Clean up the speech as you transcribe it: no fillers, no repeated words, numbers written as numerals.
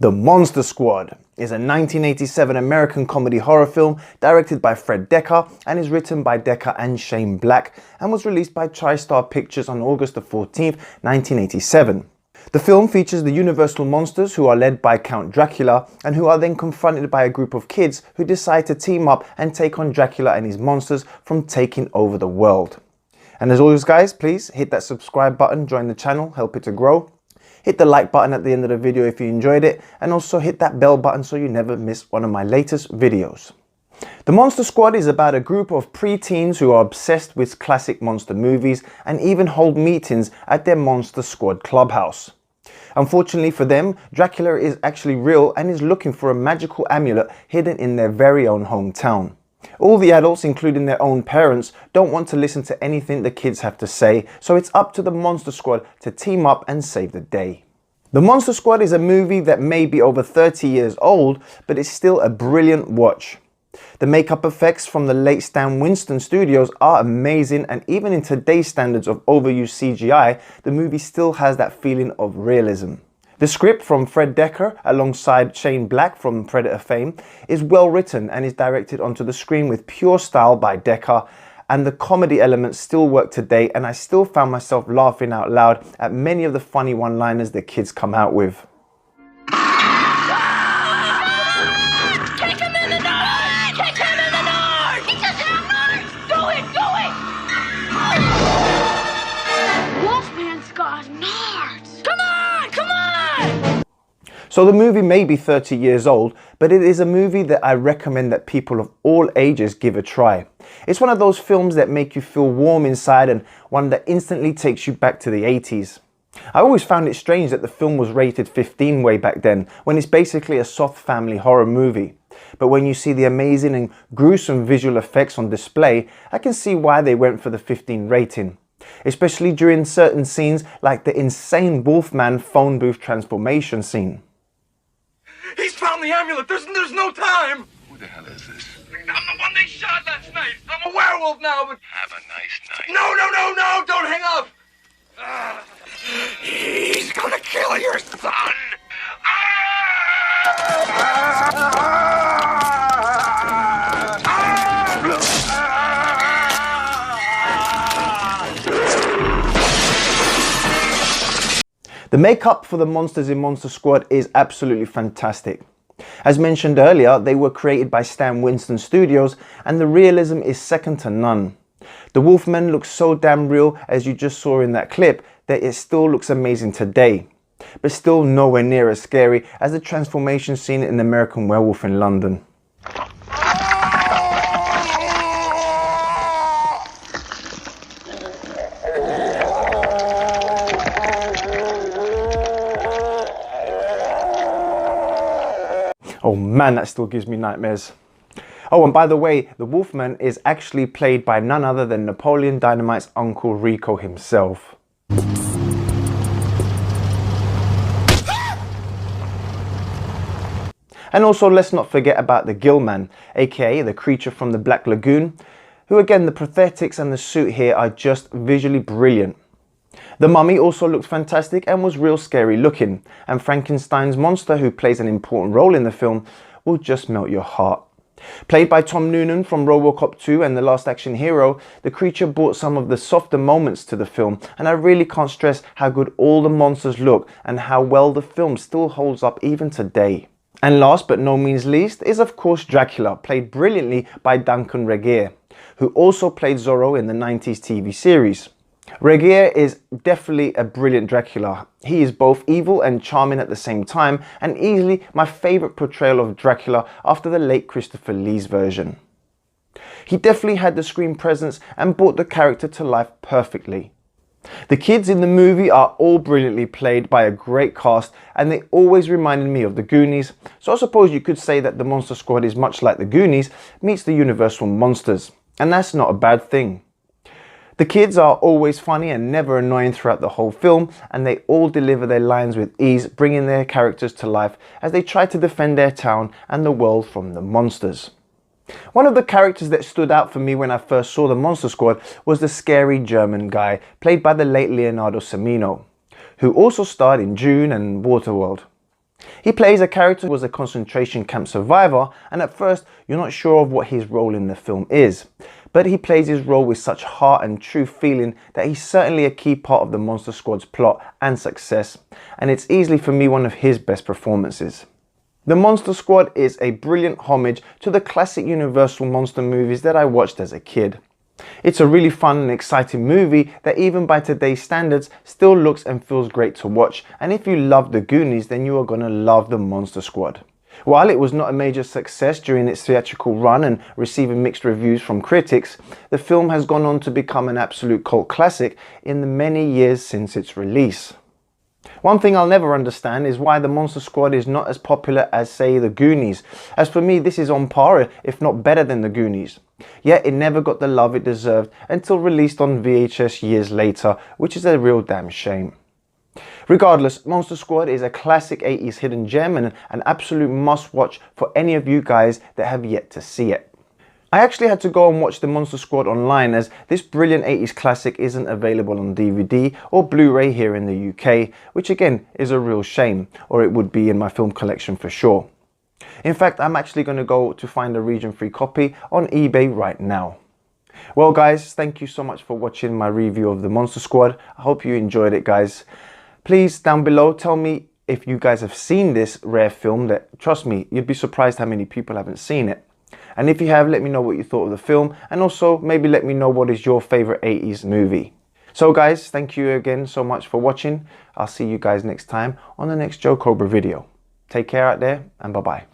The Monster Squad is a 1987 American comedy horror film directed by Fred Dekker and is written by Dekker and Shane Black and was released by TriStar Pictures on August 14, 1987. The film features the Universal monsters who are led by Count Dracula and who are then confronted by a group of kids who decide to team up and take on Dracula and his monsters from taking over the world. And as always guys, please hit that subscribe button, join the channel, help it to grow. Hit the like button at the end of the video if you enjoyed it, and also hit that bell button so you never miss one of my latest videos. The Monster Squad is about a group of pre-teens who are obsessed with classic monster movies and even hold meetings at their Monster Squad clubhouse. Unfortunately for them, Dracula is actually real and is looking for a magical amulet hidden in their very own hometown. All the adults, including their own parents, don't want to listen to anything the kids have to say, so it's up to the Monster Squad to team up and save the day. The Monster Squad is a movie that may be over 30 years old, but it's still a brilliant watch. The makeup effects from the late Stan Winston studios are amazing, and even in today's standards of overused CGI, the movie still has that feeling of realism. The script from Fred Dekker alongside Shane Black from Predator fame is well written and is directed onto the screen with pure style by Dekker, and the comedy elements still work today, and I still found myself laughing out loud at many of the funny one-liners the kids come out with. So the movie may be 30 years old, but it is a movie that I recommend that people of all ages give a try. It's one of those films that make you feel warm inside and one that instantly takes you back to the 80s. I always found it strange that the film was rated 15 way back then, when it's basically a soft family horror movie. But when you see the amazing and gruesome visual effects on display, I can see why they went for the 15 rating. Especially during certain scenes like the insane Wolfman phone booth transformation scene. He's found the amulet! There's no time! Who the hell is this? I'm the one they shot last night! I'm a werewolf now, but... Have a nice night. No! Don't hang up! He's gonna kill your son! The makeup for the monsters in Monster Squad is absolutely fantastic. As mentioned earlier, they were created by Stan Winston Studios and the realism is second to none. The Wolfman looks so damn real, as you just saw in that clip, that it still looks amazing today. But still nowhere near as scary as the transformation scene in American Werewolf in London. Oh man, that still gives me nightmares. Oh, and by the way, the Wolfman is actually played by none other than Napoleon Dynamite's Uncle Rico himself. And also, let's not forget about the Gillman, aka the creature from the Black Lagoon, who again, the prosthetics and the suit here are just visually brilliant. The Mummy also looked fantastic and was real scary looking, and Frankenstein's monster, who plays an important role in the film, will just melt your heart. Played by Tom Noonan from RoboCop 2 and The Last Action Hero, the creature brought some of the softer moments to the film, and I really can't stress how good all the monsters look and how well the film still holds up even today. And last but no means least is of course Dracula, played brilliantly by Duncan Regehr, who also played Zorro in the 90s TV series. Regehr is definitely a brilliant Dracula. He is both evil and charming at the same time, and easily my favourite portrayal of Dracula after the late Christopher Lee's version. He definitely had the screen presence and brought the character to life perfectly. The kids in the movie are all brilliantly played by a great cast, and they always reminded me of the Goonies, so I suppose you could say that the Monster Squad is much like the Goonies meets the Universal monsters, and that's not a bad thing. The kids are always funny and never annoying throughout the whole film, and they all deliver their lines with ease, bringing their characters to life as they try to defend their town and the world from the monsters. One of the characters that stood out for me when I first saw the Monster Squad was the scary German guy, played by the late Leonardo Cimino, who also starred in June and Waterworld. He plays a character who was a concentration camp survivor, and at first you're not sure of what his role in the film is. But he plays his role with such heart and true feeling that he's certainly a key part of the Monster Squad's plot and success, and it's easily for me one of his best performances. The Monster Squad is a brilliant homage to the classic Universal monster movies that I watched as a kid. It's a really fun and exciting movie that even by today's standards still looks and feels great to watch, and if you love the Goonies then you are gonna love the Monster Squad. While it was not a major success during its theatrical run and receiving mixed reviews from critics, the film has gone on to become an absolute cult classic in the many years since its release. One thing I'll never understand is why the Monster Squad is not as popular as, say, the Goonies. As for me, this is on par, if not better than the Goonies. Yet it never got the love it deserved until released on VHS years later, which is a real damn shame. Regardless, Monster Squad is a classic 80s hidden gem and an absolute must-watch for any of you guys that have yet to see it. I actually had to go and watch the Monster Squad online, as this brilliant 80s classic isn't available on DVD or Blu-ray here in the UK, which again is a real shame, or it would be in my film collection for sure. In fact, I'm actually going to go to find a region-free copy on eBay right now. Well guys, thank you so much for watching my review of the Monster Squad. I hope you enjoyed it, guys. Please, down below, tell me if you guys have seen this rare film that, trust me, you'd be surprised how many people haven't seen it. And if you have, let me know what you thought of the film, and also maybe let me know what is your favorite 80s movie. So guys, thank you again so much for watching. I'll see you guys next time on the next Joe Cobra video. Take care out there, and bye-bye.